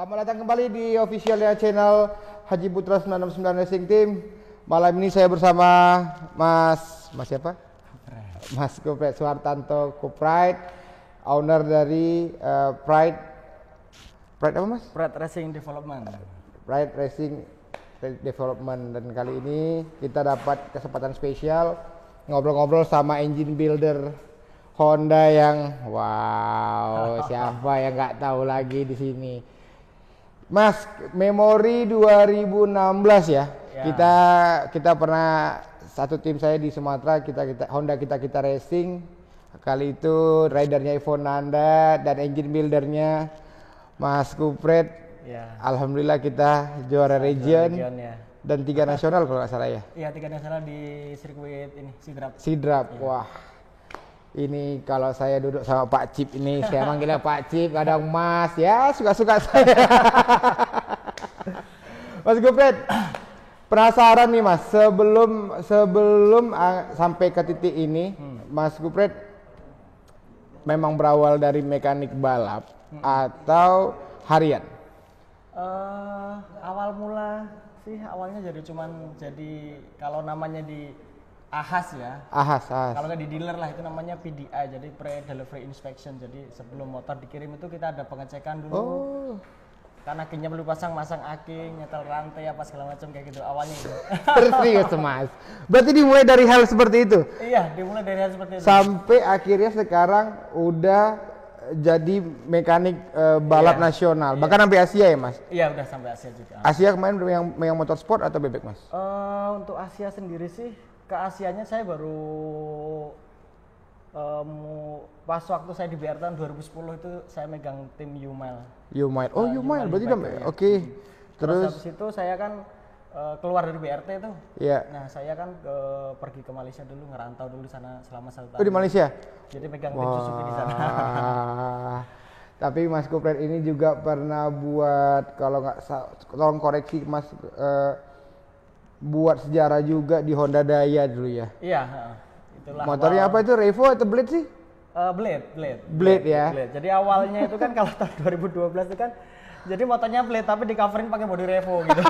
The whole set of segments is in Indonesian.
Selamat datang kembali di officialnya channel Haji Putra 969 Racing Team. Malam ini saya bersama Mas siapa? Mas Kupret Suhartanto Kupride, owner dari Pride apa Mas? Pride Racing Development. Pride Racing Development, dan kali ini kita dapat kesempatan spesial ngobrol-ngobrol sama engine builder Honda yang wow, siapa yang nggak tahu lagi di sini. Mas, memori 2016 ya. Kita pernah satu tim saya di Sumatera, Honda kita racing. Kali itu ridernya Ivo Nanda dan engine buildernya Mas Kupret. Ya. Alhamdulillah kita juara region Ya. dan 3 nasional kalau nggak salah ya. Iya, 3 nasional di sirkuit ini Sidrap. Ya. Wah. Ini kalau saya duduk sama Pak Cip ini, saya manggilnya Pak Cip, kadang Mas, ya suka-suka saya. Mas Kupret, penasaran nih Mas, sebelum sampai ke titik ini, Mas Kupret memang berawal dari mekanik balap atau harian? Awal mula sih awalnya jadi kalau namanya di Ahas ya. Ahas. Kalau nggak di dealer lah itu namanya PDI, jadi pre-delivery inspection. Jadi sebelum motor dikirim itu kita ada pengecekan dulu. Oh. Karena akinya perlu masang aki, nyetel rantai apa segala macam kayak gitu awalnya itu. Serius Mas. Berarti dimulai dari hal seperti itu? Iya, dimulai dari hal seperti itu. Sampai akhirnya sekarang udah jadi mekanik balap nasional. Bahkan sampai Asia ya Mas? Iya, udah sampai Asia juga. Asia kemarin yang motorsport atau bebek Mas? Untuk Asia sendiri sih, ke Asianya saya baru pas waktu saya di BR tahun 2010 itu saya megang tim U-Mile. Oh, U-Mile berarti udah ya. Oke. Terus habis itu saya kan keluar dari BRT tuh. Iya. Nah, saya kan pergi ke Malaysia dulu, ngerantau dulu di sana selama 1 tahun. Oh, di Malaysia? Jadi megang tim Suzuki di sana. Tapi Mas Kupret ini juga pernah buat, kalau nggak tolong koreksi Mas, buat sejarah juga di Honda Daya dulu ya? Iya, itulah. Motornya apa itu, Revo atau Blade sih? Blade ya. Blade. Jadi awalnya itu kan kalau tahun 2012 itu kan jadi motornya Blade tapi di covering pakai bodi Revo gitu.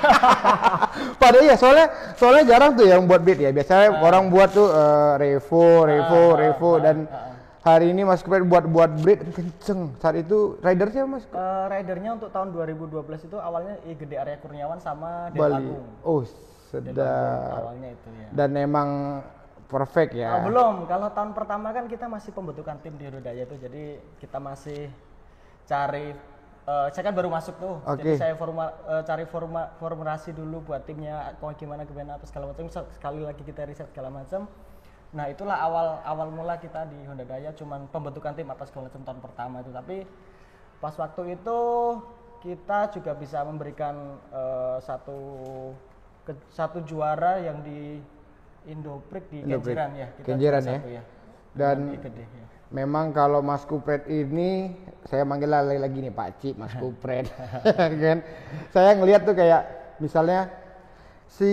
Padahal ya soalnya jarang tuh yang buat Blade ya. Biasanya orang buat tuh Revo dan hari ini Mas Kupret buat Blade kenceng. Saat itu ridersnya Mas? Ridernya untuk tahun 2012 itu awalnya Gede Arya Kurniawan sama Bali. Agung. Oh, sedap. Awalnya itu ya. Dan emang perfect ya. Belum, kalau tahun pertama kan kita masih pembentukan tim di Honda Daya tuh, jadi kita masih cari. Saya kan baru masuk tuh, jadi saya cari formulasi dulu buat timnya, gimana apa segala macam. Sekali lagi kita riset segala macam. Nah itulah awal mula kita di Honda Daya, cuman pembentukan tim atas segala macam tahun pertama itu. Tapi pas waktu itu kita juga bisa memberikan satu juara yang di Indoprix di Kenjeran ya. Kenjeran ya. Dan memang kalau Mas Kupret ini, saya manggil lagi nih Pak Cip, Mas Kupret. Kan? Saya ngelihat tuh kayak misalnya si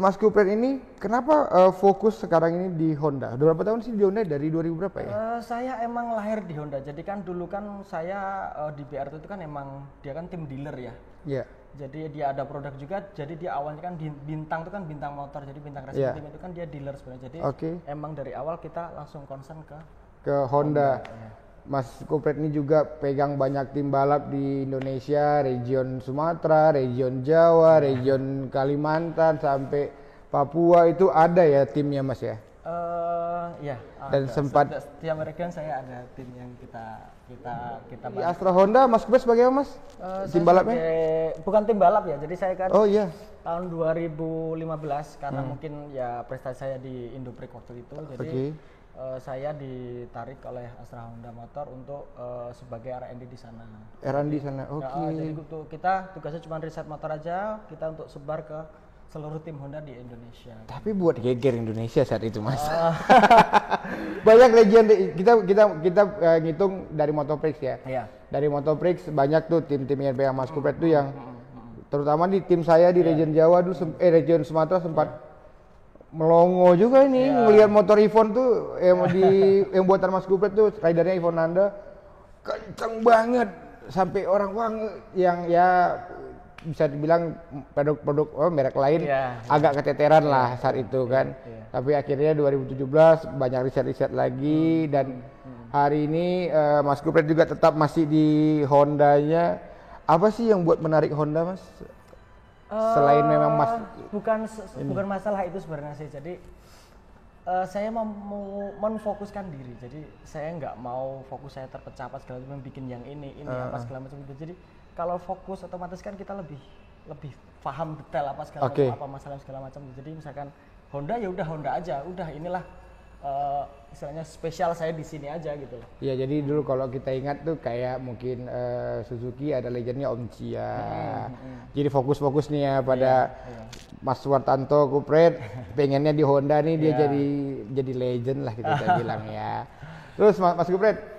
Mas Kupret ini kenapa fokus sekarang ini di Honda? Udah berapa tahun sih di Honda? Dari 2000 berapa ya? Saya emang lahir di Honda. Jadi kan dulu kan saya di BRT itu kan emang dia kan tim dealer ya. Iya. Jadi dia ada produk juga. Jadi dia awalnya kan Bintang itu kan Bintang Motor. Jadi Bintang Racing Team itu kan dia dealer sebenarnya. Jadi emang dari awal kita langsung concern ke Honda. Ya. Mas Kupret ini juga pegang banyak tim balap di Indonesia, region Sumatera, region Jawa, region Kalimantan sampai Papua itu ada ya timnya Mas ya? Ya. Dan sempat setiap region saya ada tim yang kita di Astra Honda. Mas Kupret sebagai apa Mas? Tim balapnya? Bukan tim balap ya. Jadi saya kan tahun 2015 karena mungkin ya prestasi saya di Indoprix waktu itu. Jadi saya ditarik oleh Astra Honda Motor untuk sebagai R&D di sana. R&D di sana, Jadi kita tugasnya cuma riset motor aja, kita untuk sebar ke seluruh tim Honda di Indonesia. Tapi buat geger Indonesia saat itu Mas. Banyak legend kita ngitung dari Motoprix ya. Iya. Dari Motoprix banyak tuh tim-tim yang pegang Mas Kupret tuh yang terutama di tim saya di region Jawa dulu region Sumatera sempat melongo juga ini ngelihat motor Ivon tuh yang buatan Mas Kupret tuh ridernya Ivon Nanda kenceng banget. sampai orang wah yang ya bisa dibilang produk-produk merek lain agak keteteran lah saat itu kan. Tapi akhirnya 2017 banyak riset-riset lagi dan hari ini Mas Gupret juga tetap masih di Hondanya. Apa sih yang buat menarik Honda, Mas? Selain memang Mas bukan masalah itu sebenarnya sih. Jadi saya mau memfokuskan diri. Jadi saya nggak mau fokus saya terpecah apa segala macam bikin yang ini apa segala macam itu. Jadi kalau fokus otomatis kan kita lebih paham detail apa segala macam apa masalah segala macam. Jadi misalkan Honda ya udah Honda aja, udah inilah istilahnya spesial saya di sini aja gitu. Ya jadi dulu kalau kita ingat tuh kayak mungkin Suzuki ada legendnya Om Cia. Jadi fokus nih ya pada Mas Wartanto Gupret pengennya di Honda nih dia jadi legend lah kita bilang ya. Terus Mas Gupret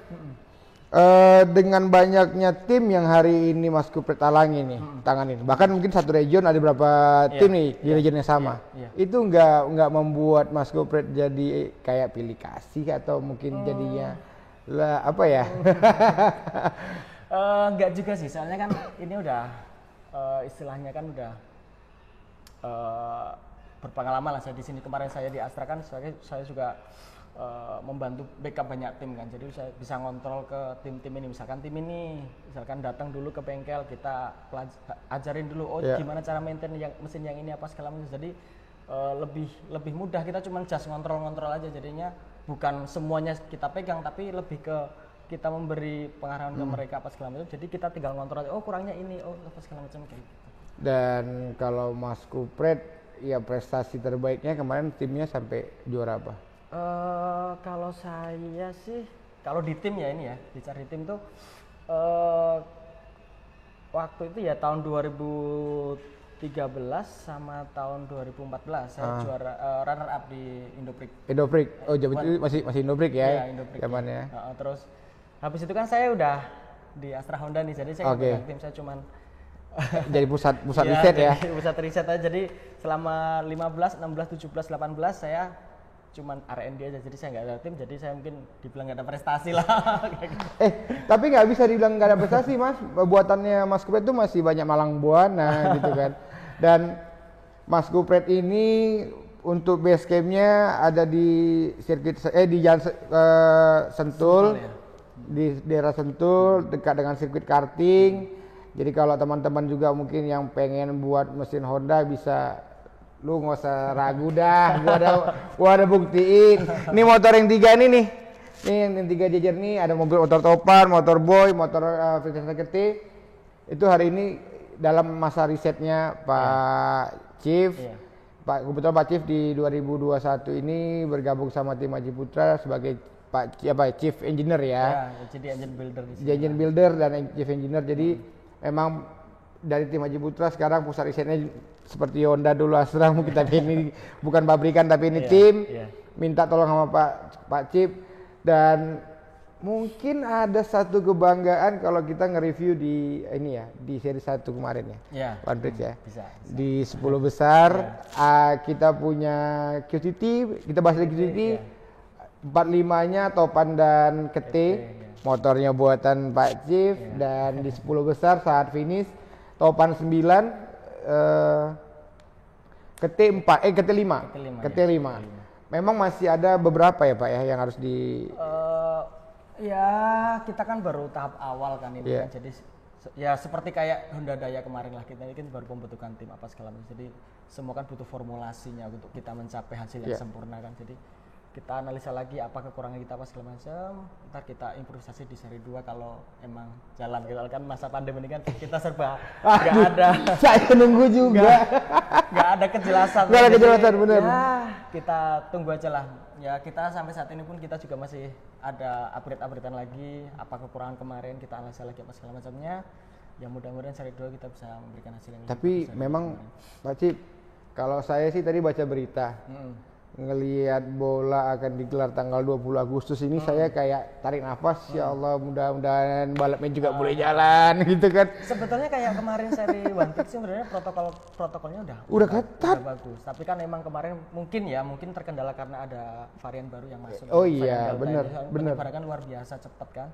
dengan banyaknya tim yang hari ini Mas Gupret tanganin, bahkan mungkin satu region ada berapa tim nih di region yang sama. Itu nggak membuat Mas Gupret jadi kayak pilih kasih atau mungkin jadinya lah apa ya? Nggak juga sih, soalnya kan ini udah istilahnya kan udah berpengalaman lah saya di sini. Kemarin saya di Astra kan saya juga membantu backup banyak tim kan, jadi saya bisa ngontrol ke tim-tim ini. Misalkan tim ini datang dulu ke bengkel, kita ajarin dulu gimana cara maintain mesin yang ini apa segala macam. Jadi lebih mudah, kita cuma just ngontrol aja, jadinya bukan semuanya kita pegang tapi lebih ke kita memberi pengarahan ke mereka apa segala macam. Jadi kita tinggal ngontrol aja, kurangnya ini apa segala macam kayak gitu. Dan kalau Mas Gupret ya prestasi terbaiknya kemarin timnya sampai juara apa? Kalau saya sih, kalau di tim ya ini ya, dicari tim tuh waktu itu ya tahun 2013 sama tahun 2014 saya juara runner up di Indoprix. Oh, jadi masih Indoprix ya? Iya, Indoprix. Zamannya. Terus habis itu kan saya udah di Astra Honda nih, jadi saya nggak tim, saya cuman jadi pusat riset ya? Pusat riset aja. Jadi selama 15, 16, 17, 18 saya cuman R&D aja, jadi saya nggak ada tim, jadi saya mungkin dibilang nggak ada prestasi lah. Tapi nggak bisa dibilang nggak ada prestasi, Mas. Buatannya Mas Gupret itu masih banyak malang buana gitu kan. Dan Mas Gupret ini untuk base campnya ada di sirkuit di jalan Sentul, di daerah Sentul dekat dengan sirkuit karting. Jadi kalau teman-teman juga mungkin yang pengen buat mesin Honda bisa, lu nggak usah ragu dah, gua ada buktiin. Ini motor yang 3 ini nih. Nih yang 3 jejer nih, ada motor Topan, motor Boy, motor Vintage GT. Itu hari ini dalam masa risetnya Pak Chief. Kebetulan Pak Chief di 2021 ini bergabung sama tim Haji Putra sebagai Chief Engineer ya. Jadi engine builder di sini. Engine builder dan Chief Engineer. Jadi memang dari tim Haji Putra sekarang pusat risetnya seperti Honda dulu Astra, kita ini bukan pabrikan tapi ini tim. Minta tolong sama Pak Chief, dan mungkin ada satu kebanggaan kalau kita nge-review di ini ya, di seri 1 kemarin ya. One Bridge ya. Bisa. Di 10 besar kita punya QCT, kita bahas lagi QCT. 45-nya Topan dan Kete. Motornya buatan Pak Chief, dan di 10 besar saat finish Topan 9, Kete 5. Memang masih ada beberapa ya Pak ya yang harus di ya kita kan baru tahap awal kan ini kan. Jadi ya seperti kayak Honda Daya kemarin lah, kita ini kan baru pembentukan tim apa segala macam. Jadi semua kan butuh formulasinya untuk kita mencapai hasil yang sempurna kan. Jadi kita analisa lagi apa kekurangan kita apa segala macam, ntar kita improvisasi di seri 2 kalau emang jalan. Gitu kan masa pandemi ini kan kita serba nggak ada. Saya nunggu juga. Nggak ada kejelasan. Nggak ada kejelasan, benar. Ya kita tunggu aja lah. Ya kita sampai saat ini pun kita juga masih ada upgrade-upgradean lagi, apa kekurangan kemarin kita analisa lagi apa segala macamnya. Ya mudah-mudahan seri 2 kita bisa memberikan hasil yang tapi memang Pak Cip, kalau saya sih tadi baca berita ngelihat bola akan digelar tanggal 20 Agustus ini, saya kayak tarik nafas, ya Allah, mudah-mudahan balapnya juga boleh jalan gitu kan. Sebetulnya kayak kemarin seri One Piece sebenarnya protokolnya udah ketat, udah bagus. Tapi kan emang kemarin mungkin terkendala karena ada varian baru yang masuk. Oh iya, benar. Kan luar biasa cepat kan.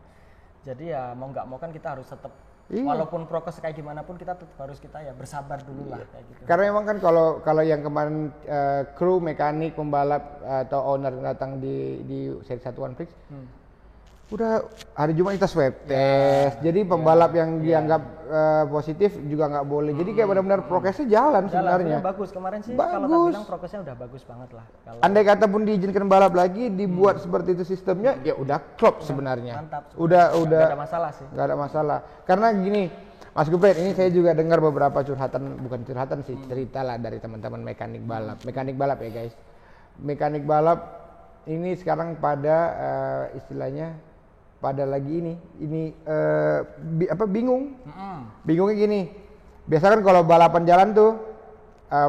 Jadi ya mau nggak mau kan kita harus tetap walaupun prokes kayak gimana pun kita tetap harus kita ya bersabar dulu lah kayak gitu. Karena emang kan kalau yang kemarin kru, mekanik, pembalap atau owner datang di seri 1 One Prix, udah hari Jumat kita swab test. Jadi pembalap yang dianggap positif juga nggak boleh. Jadi kayak benar-benar prokesnya jalan sebenarnya. Bagus kemarin sih kalau tak bilang prokesnya udah bagus banget lah. Andai kata pun diizinkan balap lagi, dibuat seperti itu sistemnya, ya udah klop sebenarnya. Mantap. Udah nggak ada masalah sih. Nggak ada masalah. Karena gini, Mas Gupret, ini saya juga dengar beberapa bukan curhatan sih, cerita lah dari teman-teman mekanik balap ya guys. Mekanik balap ini sekarang pada istilahnya pada lagi bingung. Bingungnya gini. Biasa kan kalau balapan jalan tuh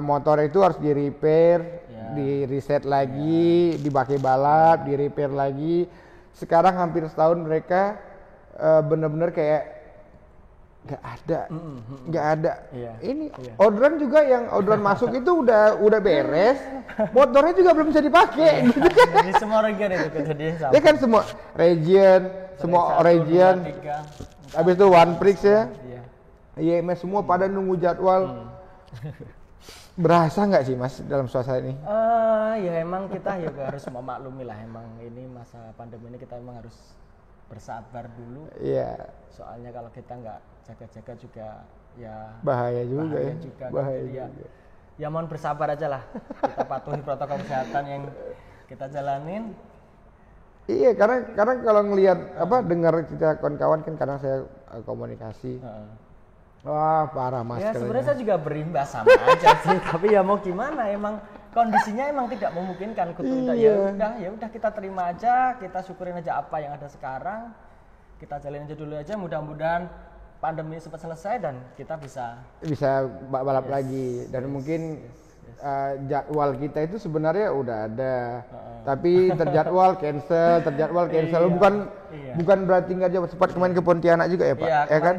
motor itu harus di repair, di reset lagi, dipakai balap, di repair lagi. Sekarang hampir setahun mereka benar-benar kayak nggak ada. Orderan juga yang orderan masuk itu udah beres, motornya juga belum bisa dipakai. Gitu kan? Jadi semua region itu kejadian sama. Ya kan semua region, habis itu One Prix ya, IMS semua pada nunggu jadwal. Berasa nggak sih Mas dalam suasana ini? Ya emang kita juga harus memaklumi lah, emang ini masa pandemi ini kita emang harus bersabar dulu. Iya. Soalnya kalau kita nggak jaga-jaga juga ya bahaya juga. Bahaya juga. Ya mohon bersabar aja lah. Kita patuhi protokol kesehatan yang kita jalanin. Iya, karena kalau ngelihat dengar cerita kawan-kawan kan karena saya komunikasi. Wah, parah Mas. Ya sebenarnya saya juga berimbas sama aja sih, tapi ya mau gimana, emang kondisinya emang tidak memungkinkan. Ya udah kita terima aja, kita syukurin aja apa yang ada sekarang. Kita jalin aja dulu aja, mudah-mudahan pandemi cepat selesai dan kita bisa balap lagi dan mungkin jadwal kita itu sebenarnya udah ada, tapi terjadwal cancel. Bukan berarti nggak jauh. Sempat kemarin ke Pontianak juga ya Pak? Iya, ya kan?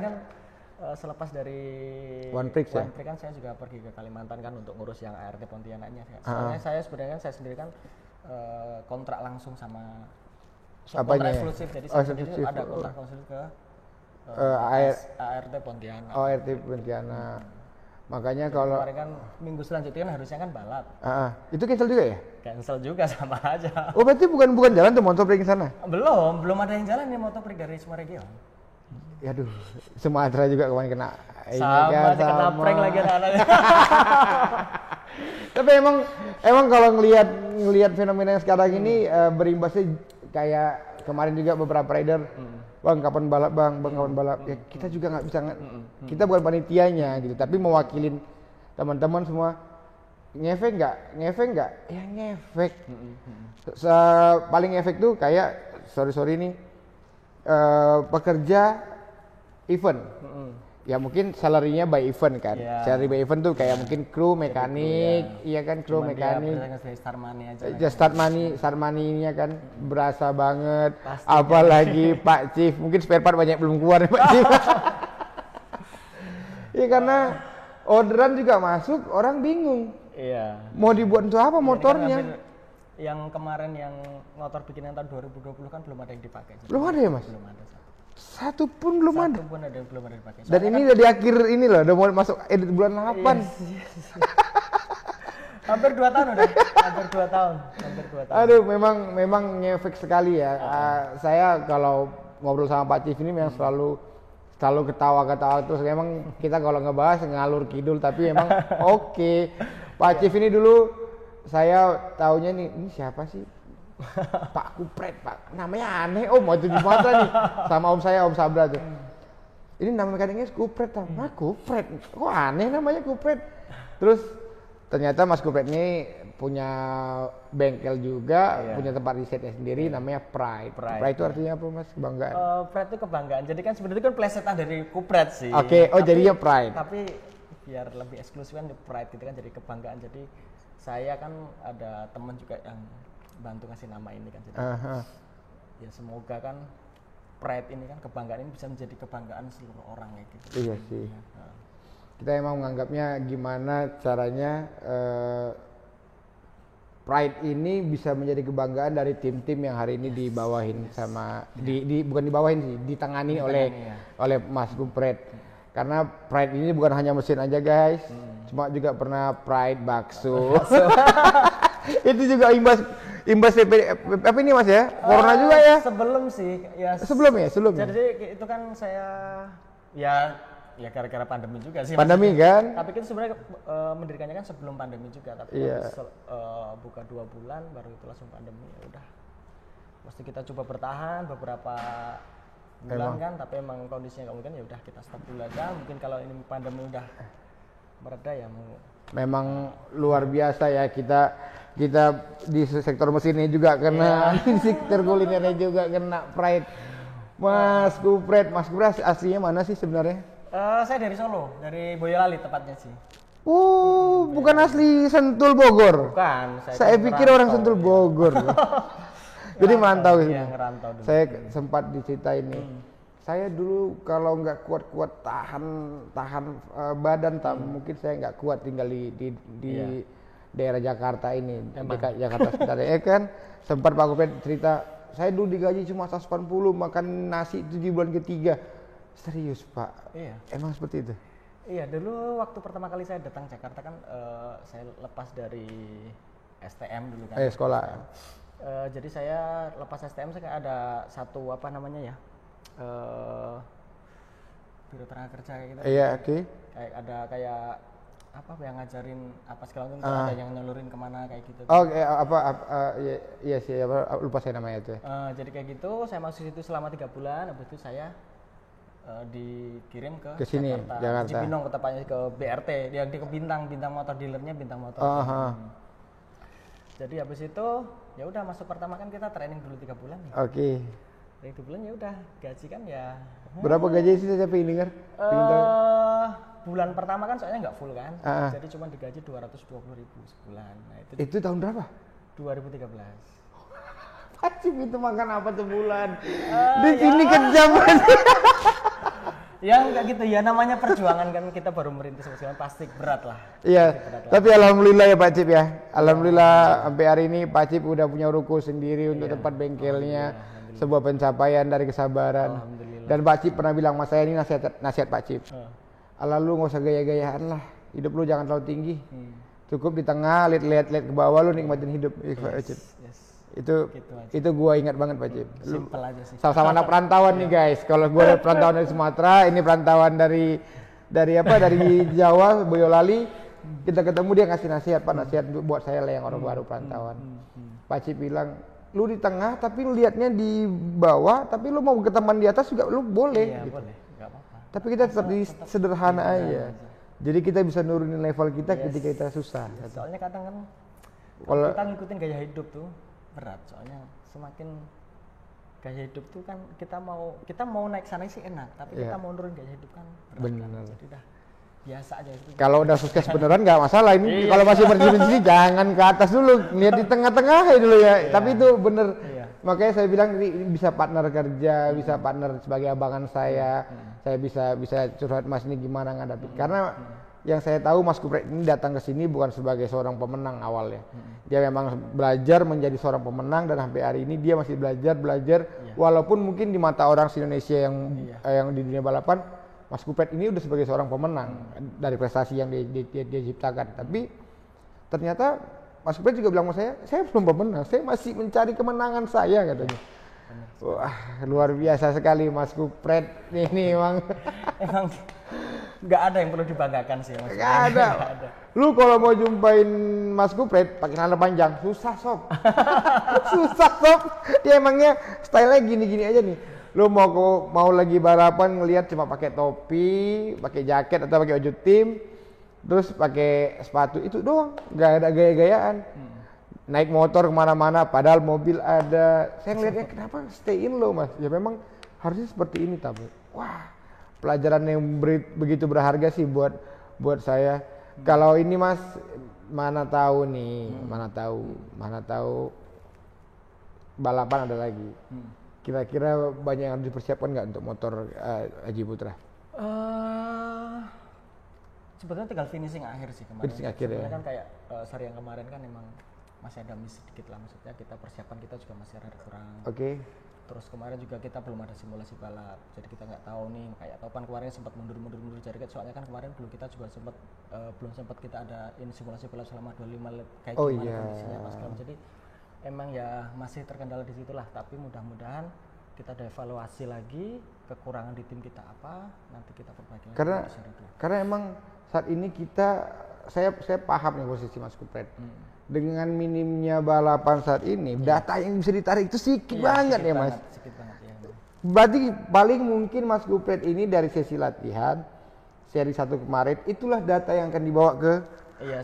Selepas dari One Prix kan saya juga pergi ke Kalimantan kan untuk ngurus yang ART Pontianaknya. Soalnya saya sendiri kan kontrak langsung sama kontrak eksklusif, jadi saya sendiri ada kontrak eksklusif ke ART Pontianak. ART Pontianak. Makanya kalau kemarin kan minggu selanjutnya kan harusnya kan balap. Itu cancel juga ya? Cancel juga sama aja. Oh berarti bukan jalan tuh motor break sana? Belum ada yang jalan nih motor break dari semua region. Yaduh, Sumatera juga kemarin kena kena prank lagi anak-anaknya. Tapi emang kalau ngelihat fenomena yang sekarang ini berimbasnya kayak kemarin juga beberapa rider, bang kapan balap bang kapan balap. Ya kita juga nggak bisa, kita bukan panitianya gitu, tapi mewakilin teman-teman semua. Ngefek nggak? Ya ngefek. Paling efek tuh kayak sorry nih pekerja event. Ya mungkin salary-nya by event kan. Salary by event tuh kayak mungkin kru, mekanik, iya kan, kru, mekanik. Start money-nya kan berasa banget. Pasti apalagi kan. Pak Chief, mungkin spare part banyak belum keluar ya Pak Chief. Iya karena orderan juga masuk, orang bingung. Iya. Mau dibuat untuk apa motornya? Kan yang kemarin yang motor bikinan tahun 2020 kan belum ada yang dipakai. Belum ada ya Mas? Belum ada. Satu pun belum ada. Belum ada yang dipakai. Dan ini udah di akhir ini loh, udah mau masuk edit bulan 8. Yes. Hampir 2 tahun udah. Hampir 2 tahun. Aduh, memang ngefek sekali ya. Saya kalau ngobrol sama Pak Chief ini memang selalu ketawa terus. Memang kita kalau ngebahas ngalur kidul tapi memang oke. Pak Chief ini dulu saya taunya ini siapa sih? Pak Kupret, Pak. Namanya aneh Om, waktu di Sumatera nih. Sama Om saya, Om Sabra tuh. Ini nama mekaniknya Kupret, Kupret. Kok aneh namanya Kupret? Terus ternyata Mas Kupret ini punya bengkel juga, punya tempat risetnya sendiri namanya Pride. Pride itu artinya apa Mas? Kebanggaan. Pride itu kebanggaan. Jadi kan sebenarnya itu kan plesetan dari Kupret sih. Oke, jadinya Pride. Tapi biar lebih eksklusif kan Pride gitu kan, jadi kebanggaan. Jadi saya kan ada teman juga yang bantu ngasih nama ini kan, jadi ya semoga kan Pride ini kan kebanggaan ini bisa menjadi kebanggaan seluruh orang ya gitu. Iya sih. Kita emang menganggapnya gimana caranya Pride ini bisa menjadi kebanggaan dari tim-tim yang hari ini dibawahin sama bukan dibawahin sih, ditangani oleh Mas Gupret. Karena Pride ini bukan hanya mesin aja guys, cuma juga pernah Pride bakso. Itu juga imbas apa ini Mas ya? Corona juga ya? Sebelum sih, ya. Sebelum. Jadi itu kan saya ya gara-gara pandemi juga sih. Pandemi kan? Tapi kita sebenarnya mendirikannya kan sebelum pandemi juga, tapi buka 2 bulan baru itu langsung pandemi. Ya udah. Mesti kita coba bertahan beberapa bulan kan, tapi emang kondisinya nggak mungkin, ya udah kita stop dulu aja. Mungkin kalau ini pandemi udah mereda ya mau. Memang luar biasa ya kita di sektor mesinnya juga kena, di sektor kulinernya juga kena Pride. Mas Gupret aslinya mana sih sebenarnya? Saya dari Solo, dari Boyolali tepatnya sih. Bukan asli Sentul Bogor. Bukan. Saya pikir orang Sentul Bogor. Jadi merantau gitu. Iya, ngerantau dulu. Saya sempat diceritain nih. Saya dulu kalau nggak kuat tahan badan, mungkin saya nggak kuat tinggal di daerah Jakarta ini, dekat Jakarta sebenarnya kan. Sempat Pak Gupret cerita, saya dulu digaji cuma 180, makan nasi itu di bulan ketiga. Serius Pak? Iya. Emang seperti itu? Iya, dulu waktu pertama kali saya datang Jakarta kan saya lepas dari STM dulu kan. Sekolah. Jadi saya lepas STM, saya ada satu apa namanya ya, biro tenaga kerja kayak gitu. Iya, oke. Kayak ada apa yang ngajarin apa segala macam, ada yang nyelurin kemana kayak gitu. Iya sih, lupa saya namanya itu. Jadi kayak gitu, saya masuk situ selama 3 bulan, habis itu saya dikirim ke sini, Jakarta. Cibinong, tepatnya ke BRT, yang di Bintang motor, dealernya Bintang Motor. Jadi habis itu ya udah masuk pertama kan kita training dulu 3 bulan nih. Oke. Training 3 bulan ya udah, gaji kan ya. Berapa gaji sih saya pengen dengar? Bulan pertama kan soalnya nggak full kan, jadi cuma digaji 220.000 sebulan. Nah, itu tahun berapa? 2013. Pacim itu makan apa sebulan? Di sini kejam kan? Ya enggak gitu ya, namanya perjuangan kan, kita baru merintis sebulan pasti berat lah. Iya, tapi alhamdulillah ya Pak Cip ya. Alhamdulillah sampai hari ini Pak Cip udah punya ruko sendiri untuk tempat bengkelnya. Sebuah pencapaian dari kesabaran. Dan Pak Cip pernah bilang, Mas saya ini nasihat Pak Cip. Ala lu nggak usah gaya-gayaan lah, hidup lu jangan terlalu tinggi. Cukup di tengah, lihat ke bawah, lu nikmatin hidup. Itu gua ingat banget Pak Cip. Simpel aja sih. Sama-sama anak perantauan nih guys. Kalau gua ada perantauan dari Sumatera, ini perantauan dari Jawa, Boyolali. Kita ketemu dia ngasih nasihat, Pak, nasihat buat saya lah yang orang baru perantauan. Pak Cip bilang, lu di tengah tapi lu lihatnya di bawah, tapi lu mau ke teman di atas juga lu boleh. Iya, gitu. boleh, nggak apa-apa. Tapi kita tetap sederhana aja. Jadi kita bisa nurunin level kita ketika kita susah. Soalnya kadang kan kalau kita ngikutin gaya hidup tuh berat, soalnya semakin gaya hidup tuh kan kita mau naik sana sih enak, tapi kita mau nurunin gaya hidup kan berat. Kan? Jadi udah biasa aja itu. Kalau udah sukses beneran nggak masalah ini. Kalau masih berdiri jangan ke atas dulu, lihat di tengah-tengah dulu ya. Tapi itu bener. Makanya saya bilang ini bisa partner kerja, bisa partner sebagai abangan saya. Saya bisa curhat Mas ini gimana ngadapin. Karena yang saya tahu Mas Gupret ini datang ke sini bukan sebagai seorang pemenang awalnya. Dia memang belajar menjadi seorang pemenang dan sampai hari ini dia masih belajar. Walaupun mungkin di mata orang Indonesia yang di dunia balapan, Mas Gupret ini udah sebagai seorang pemenang dari prestasi yang dia ciptakan. Tapi ternyata Mas Gupret juga bilang sama saya belum pemenang, saya masih mencari kemenangan saya katanya. Wah, luar biasa sekali Mas Gupret ini emang nggak ada yang perlu dibanggakan sih Mas. Nggak ada. Lu kalau mau jumpain Mas Gupret pakai celana panjang susah sob. Susah sob. Dia emangnya stylenya gini-gini aja nih. Lu mau lagi balapan ngelihat cuma pakai topi, pakai jaket atau pakai baju tim, terus pakai sepatu itu doang, nggak ada gaya-gayaan. Naik motor kemana-mana, padahal mobil ada. Saya ngeliatnya kenapa stay in low Mas? Ya memang harusnya seperti ini tapi. Wah, pelajaran yang begitu berharga sih buat saya. Kalau ini Mas, mana tahu nih, mana tahu balapan ada lagi. Kira-kira banyak yang harus dipersiapkan nggak untuk motor Haji Putra? Sebetulnya tinggal finishing akhir sih kemarin. Finishing akhir ya. Kan kayak seri yang kemarin kan emang masih ada miss sedikit lah, maksudnya kita persiapan kita juga masih ada kurang. Terus kemarin juga kita belum ada simulasi balap, jadi kita nggak tahu nih kayak Topan kemarin sempat mundur jarak, soalnya kan kemarin kita juga belum sempat kita ada simulasi balap selama 25 lap kayak gimana kondisinya pas kelam. Jadi emang ya masih terkendala di situlah, tapi mudah-mudahan kita ada evaluasi lagi kekurangan di tim kita apa, nanti kita perbaiki lagi. Karena emang saat ini saya paham nih posisi Mas Kupret. Dengan minimnya balapan saat ini, data yang bisa ditarik itu sedikit banget ya Mas. Sedikit banget ya. Berarti paling mungkin Mas Kupret ini dari sesi latihan seri 1 kemarin, itulah data yang akan dibawa ke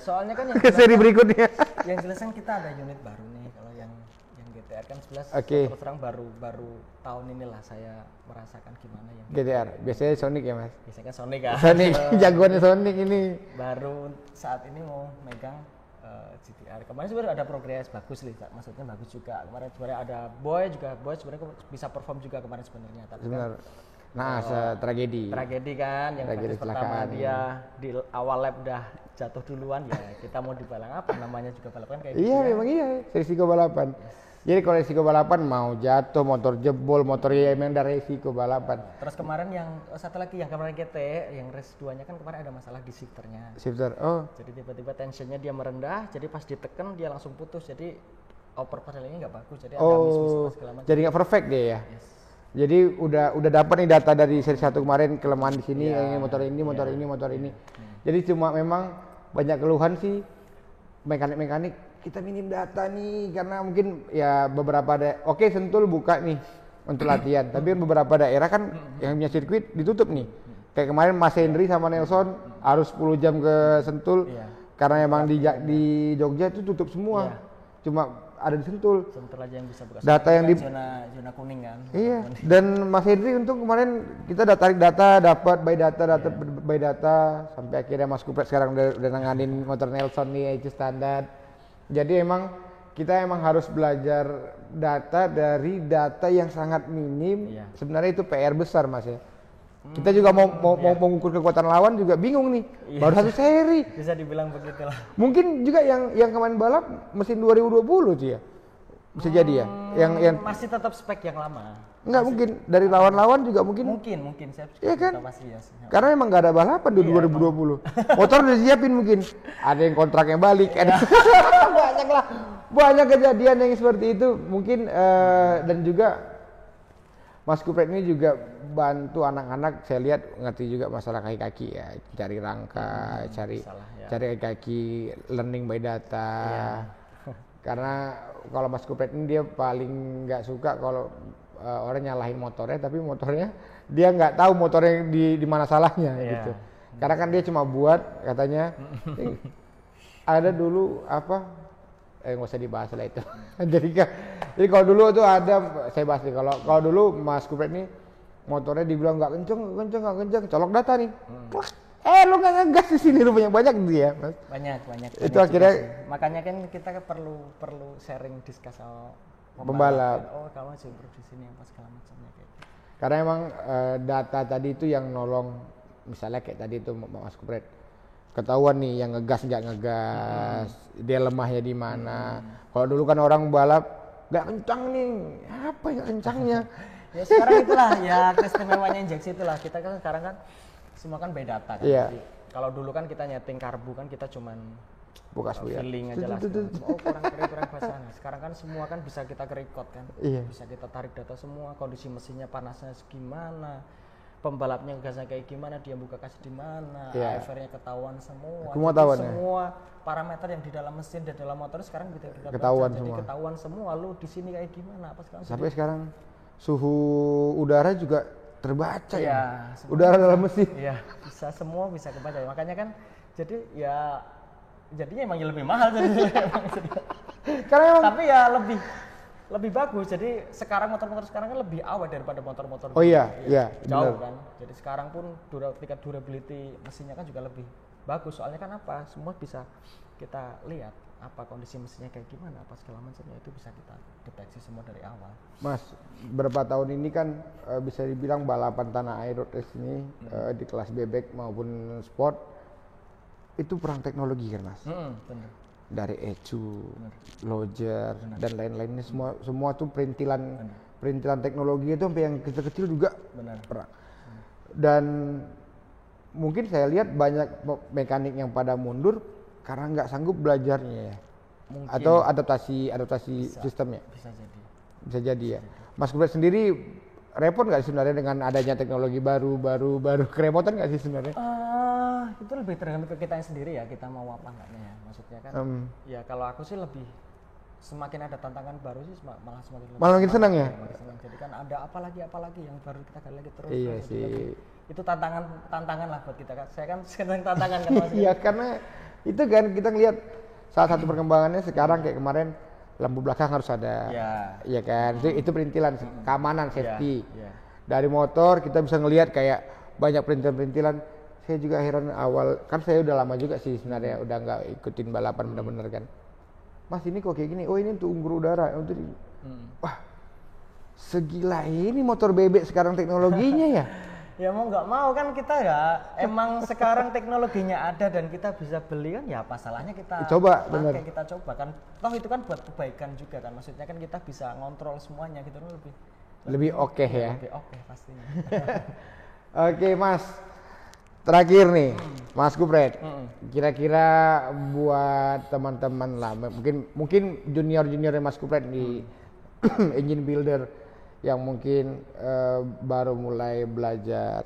soalnya kan ke seri berikutnya. Yang jelas kan kita ada unit baru nih, kalau yang GTR kan jelas terus terang baru tahun inilah saya merasakan gimana yang GTR. Biasanya Sonic ya Mas. Biasanya kan Sonic kan. Sonic jagoannya Sonic ini. Baru saat ini mau megang GTR. Kemarin sebenarnya ada progres bagus nih, maksudnya bagus juga. Kemarin sebenarnya ada Boy sebenarnya bisa perform juga kemarin sebenarnya. Tapi kan, tragedi kan yang pertama dia di awal lap udah jatuh duluan ya, kita mau dibalang apa namanya juga balapan kayak gitu. Iya memang risiko balapan. Jadi kalau risiko balapan mau jatuh, motor jebol, motornya emang ada risiko balapan. Terus kemarin yang satu lagi yang kemarin GT, yang race 2-nya kan kemarin ada masalah di shifternya. Jadi tiba-tiba tensionnya dia merendah, jadi pas ditekan dia langsung putus. Jadi oper pedalnya nggak bagus, jadi ada miss segala macam. Jadi nggak perfect dia ya. Jadi udah dapat nih data dari seri 1 kemarin, kelemahan di sini, motor ini. Jadi cuma memang banyak keluhan sih mekanik kita minim data nih, karena mungkin ya beberapa Sentul buka nih untuk latihan, tapi beberapa daerah kan yang punya sirkuit ditutup nih. Kayak kemarin Mas Henry sama Nelson harus 10 jam ke Sentul karena emang di Jogja itu tutup semua. Cuma ada di Sentul aja yang bisa buka data yang di zona kuning kan. Dan Mas Henry untuk kemarin kita tarik data, dapat by data sampai akhirnya Mas Kupret sekarang udah nanganin motor Nelson nih itu standar. Jadi emang kita harus belajar data dari data yang sangat minim. Sebenarnya itu PR besar Mas ya. Kita juga mau mengukur kekuatan lawan juga bingung nih. Baru 1 seri. Bisa dibilang begitulah. Mungkin juga yang kemarin balap mesin 2020 tuh ya. Bisa jadi ya. Yang masih tetap spek yang lama. Enggak mungkin dari lawan-lawan juga mungkin saya kan? Pasti ya. Karena emang nggak ada balapan di 2020. Motor udah siapin mungkin. Ada yang kontraknya balik, ada banyak kejadian yang seperti itu mungkin dan juga Mas Kupret ini juga bantu anak-anak, saya lihat ngerti juga masalah kaki-kaki ya, cari rangka, cari kaki-kaki, learning by data. Karena kalau Mas Kupret ini dia paling nggak suka kalau orang nyalahin motornya, tapi motornya dia nggak tahu motornya di mana salahnya gitu. Karena kan dia cuma buat katanya ada dulu nggak usah dibahas lah itu. jadi kalau dulu tuh ada, saya bahas nih, kalau dulu Mas Kupret nih motornya dibilang nggak kenceng, colok data nih. Lu nggak ngegas di sini rupanya banyak gitu ya Mas. Banyak. Itu akhirnya makanya kan kita perlu sharing diskus sama pembalap. Kamu harus improve di sini apa segala macamnya kayak gitu. Karena emang data tadi itu yang nolong, misalnya kayak tadi itu Mas Kupret ketahuan nih yang ngegas nggak ngegas, dia lemahnya di mana. Kalau dulu kan orang balap nggak kencang nih, apa yang kencangnya? Ya sekarang itulah ya keistimewanya injeksi itulah, kita kan sekarang kan semua kan by data kan. Jadi, kalau dulu kan kita nyeting karbu kan kita cuman buka feeling aja lah. Kurang basah. Sekarang kan semua kan bisa kita ke-record kan. Bisa kita tarik data semua, kondisi mesinnya panasnya segimana, pembalapnya gasnya kayak gimana, dia buka kas di mana, AFR-nya ketahuan semua. Semua parameter yang di dalam mesin dan dalam motor sekarang kita ketahuan baca. semua. Jadi ketahuan semua, lu di sini kayak gimana apa sekarang. Sampai sekarang suhu udara juga terbaca ya. Udara dalam mesin. Iya, semua bisa kebaca. Makanya kan jadinya emang lebih mahal karena emang tapi ya lebih bagus. Jadi sekarang motor-motor sekarang kan lebih awet daripada motor-motor jauh kan. Jadi sekarang pun tingkat durability mesinnya kan juga lebih bagus. Soalnya kan semua bisa kita lihat kondisi mesinnya kayak gimana, segala macamnya itu bisa kita deteksi semua dari awal. Mas, berapa tahun ini kan bisa dibilang balapan tanah air road race ini di kelas bebek maupun sport itu perang teknologi kan Mas. Benar. dari Ecu, Loger dan lain-lainnya semua tuh perintilan teknologi itu sampai yang kecil-kecil juga pernah. Dan mungkin saya lihat banyak mekanik yang pada mundur karena nggak sanggup belajarnya ya. Mungkin. Atau adaptasi sistemnya. Bisa jadi ya. Mas Kupret sendiri repot nggak sebenarnya dengan adanya teknologi baru kerepotan nggak sih sebenarnya? Itu lebih tergantung ke kita sendiri ya, kita mau apa enggaknya ya. Maksudnya kan ya kalau aku sih lebih semakin ada tantangan baru sih malah semakin makin senang ya. Makin senang. Jadi kan ada apa lagi yang baru kita gali lagi terus. Iya terus sih. Itu tantangan lah buat kita kan. Saya kan senang tantangan kan Mas. Iya karena itu kan kita ngelihat salah satu perkembangannya sekarang kayak kemarin lampu belakang harus ada. Iya kan. Itu perintilan keamanan safety. Dari motor kita bisa ngelihat kayak banyak perintilan. Saya juga heran awal kan saya udah lama juga sih sebenarnya udah nggak ikutin balapan benar-benar kan. Mas ini kok kayak gini? Oh ini untuk unggur udara. Wah segila ini motor bebek sekarang teknologinya ya. Ya mau nggak mau kan kita ya emang sekarang teknologinya ada dan kita bisa beli kan ya apa salahnya kita coba kita coba kan toh itu kan buat kebaikan juga kan maksudnya kan kita bisa ngontrol semuanya gitu lebih oke ya. Lebih oke pastinya. Oke Mas. Terakhir nih, Mas Kupret, kira-kira buat teman-teman lah, mungkin junior Mas Kupret di engine builder yang mungkin baru mulai belajar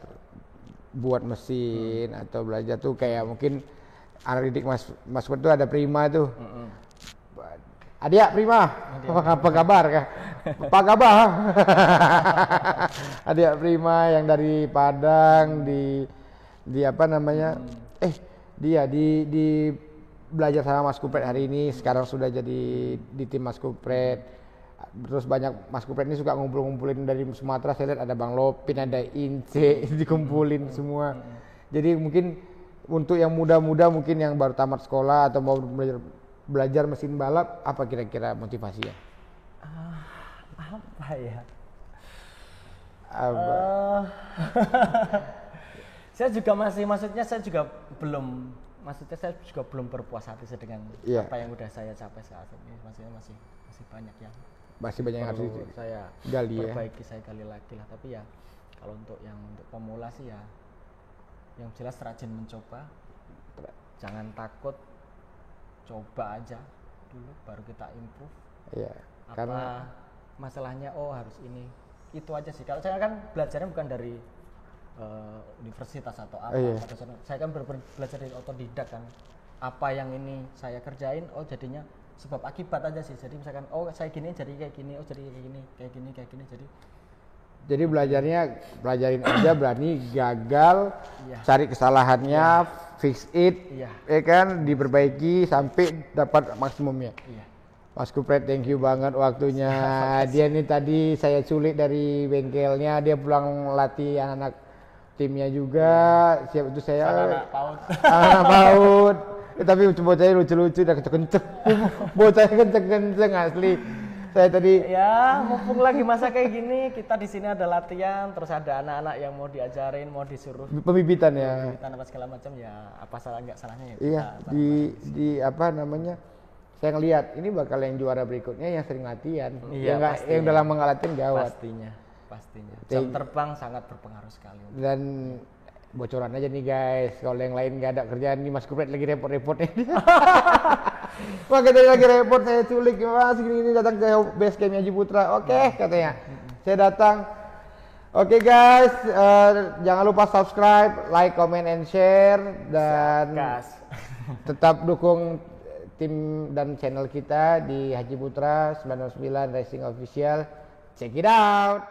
buat mesin atau belajar tuh kayak mungkin anak didik Mas Kupret tuh ada Prima tuh. Adia Prima, apa kabar kah? Pak kabar? Adia Prima yang dari Padang di apa namanya dia di belajar sama Mas Kupret hari ini sekarang sudah jadi di tim Mas Kupret. Terus banyak Mas Kupret ini suka ngumpulin dari Sumatera, saya lihat ada Bang Lopin, ada Ince dikumpulin semua. Jadi mungkin untuk yang muda-muda mungkin yang baru tamat sekolah atau mau belajar mesin balap, apa kira-kira motivasinya? Apa ya? Saya juga saya juga belum berpuas hati dengan apa yang udah saya capai saat ini. Maksudnya masih banyak yang harus saya gali perbaiki, saya gali lagi lah. Tapi ya kalau untuk pemula sih ya yang jelas rajin mencoba, jangan takut, coba aja dulu baru kita improve. Iya. Karena masalahnya harus ini itu aja sih. Kalau saya kan belajarnya bukan dari universitas atau apa. Saya kan belajar dari otodidak kan. Apa yang ini saya kerjain jadinya sebab akibat aja sih. Jadi misalkan saya gini jadi kayak gini, jadi kayak gini. Jadi pelajarin aja, berani gagal, cari kesalahannya, fix it, ya kan, diperbaiki sampai dapat maksimumnya. Mas Kupret, thank you banget waktunya. Dia ini tadi saya culik dari bengkelnya, dia pulang latih anak-anak timnya juga. Siap itu saya anak PAUD. Tapi bocahnya lucu-lucu, udah kenceng-kenceng. Bocahnya kenceng-kenceng asli. Saya tadi ya mumpung lagi masa kayak gini, kita di sini ada latihan, terus ada anak-anak yang mau diajarin, mau disuruh pembibitan ya. Pembibitan apa segala macam ya, apa salahnya ya. Iya, di apa namanya? Saya ngelihat ini bakal yang juara berikutnya yang sering latihan. Iya, yang udah lama nggak latihan gawat. Pastinya. Jam terbang sangat berpengaruh sekali. Dan bocoran aja nih guys, kalau yang lain nggak ada kerjaan nih Mas Kupret lagi repot-repotnya. Makanya lagi repot, saya culik Mas gini datang ke base camp Haji Putra. Oke, katanya. Saya datang. Oke guys, jangan lupa subscribe, like, comment, and share dan tetap dukung tim dan channel kita di Haji Putra 99 Racing Official. Check it out.